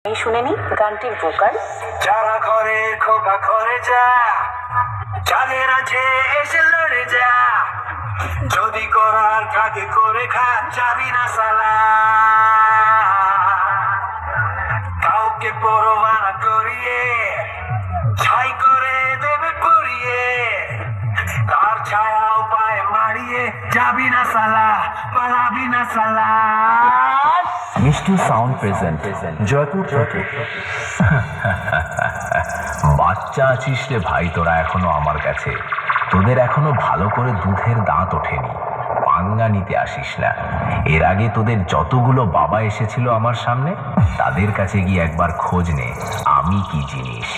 এই শুনে নি গানটির ভোকাল। যারা ঘরে খোকা ঘরে যা, যাদের আছে এসে লড়ে যা, যদি করার থাকে করে খা, যাবি না সালা। কাউকে পরোয়া না করিয়ে ছাই করে দেবে পড়িয়ে, তার ছায়াও পায়ে মারিয়ে, যাবি না সালা, পালাবি না সালা। মিষ্টি সাউন্ড প্রেজেন্ট জয়পুর থেকে। বাচ্চা আছিস রে ভাই তোরা এখনো আমার কাছে, তোদের এখনো ভালো করে দুধের দাঁত ওঠেনি, পাঙ্গা নিতে আসিস না। এর আগে তোদের যতগুলো বাবা এসেছিল আমার সামনে, তাদের কাছে গিয়ে একবার খোঁজ নে আমি কি জিনিস।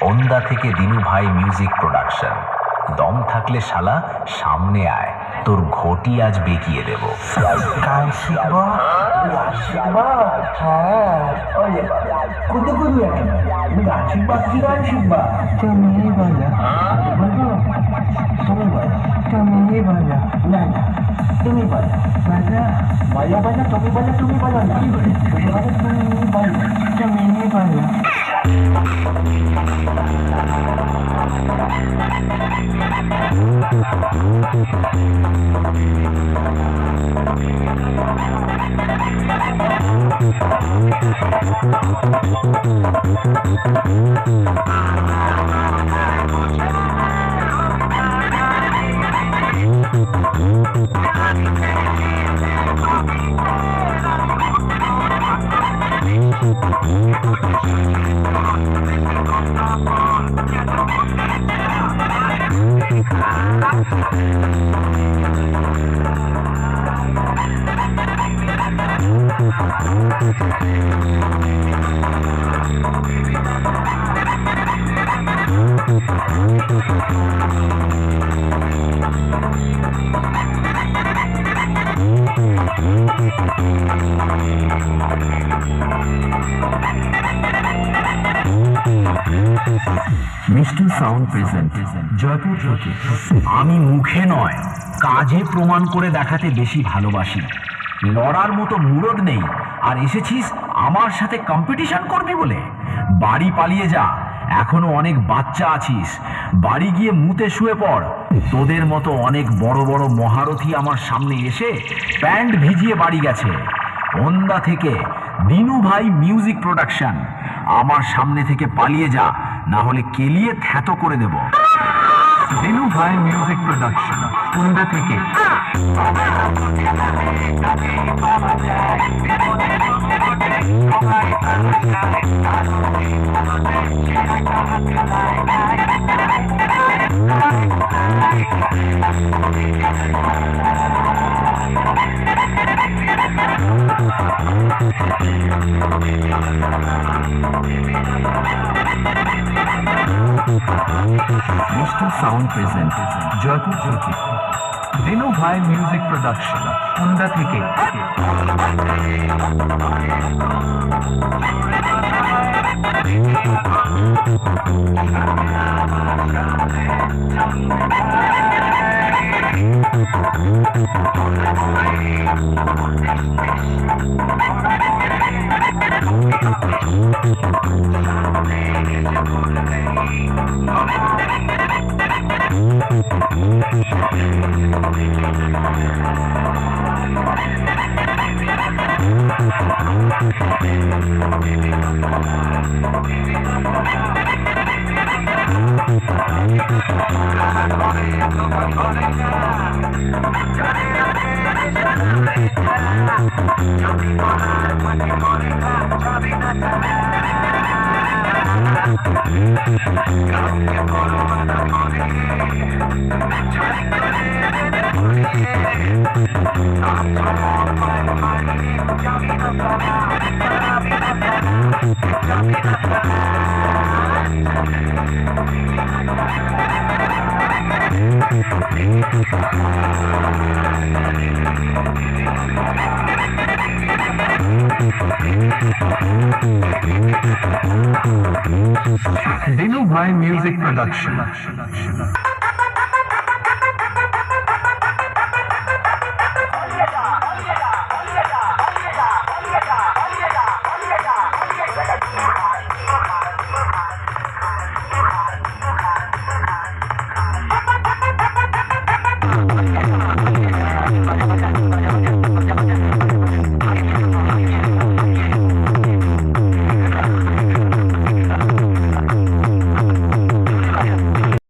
ওন্দা থেকে দিনু ভাই মিউজিক প্রোডাকশন। দম থাকলে শালা সামনে আয়, তোর ঘটি আজ বেঁকিয়ে দেব। গান শিখবো? শিখবো? হ্যাঁ। কুদু কুদু এখন তুমি গান শিখবা? কি গান শিখবা? তুমি বলো। বলবো? তুমি বলো। তুমি বলো। না না তুমি বলো। বাজা বাজা বাজা তুমি বলো, তুমি বলো না। তুমি বলো, তুমি বলো, তুমি বলো। মিষ্টি সাউন্ড প্রেজেন্ট জয়পুর থেকে। আমি মুখে নয় কাজে প্রমাণ করে দেখাতে বেশি ভালোবাসি। লড়ার মতো মুরদ নেই, আর এসেছিস আমার সাথে কম্পিটিশন করবি বলে? বাড়ি পালিয়ে যা, এখনো অনেক বাচ্চা আছিস। বাড়ি গিয়ে মুতে শুয়ে পড়। তোদের মতো অনেক বড় বড় মহারথী আমার সামনে এসে প্যান্ট ভিজিয়ে বাড়ি গেছে। ওন্দা থেকে দিনু ভাই মিউজিক প্রোডাকশন। আমার সামনে থেকে পালিয়ে যা, না হলে কেলিয়ে থ্যাতো করে দেব। দিনু ভাই মিউজিক প্রোডাকশন ওন্দা থেকে। মিষ্টি সাউন্ড প্রেজেন্ট জয়পুর থেকে। দিনু ভাই মিউজিক প্রোডাকশন ওন্দা থেকে। Dinu Bhai Music Production.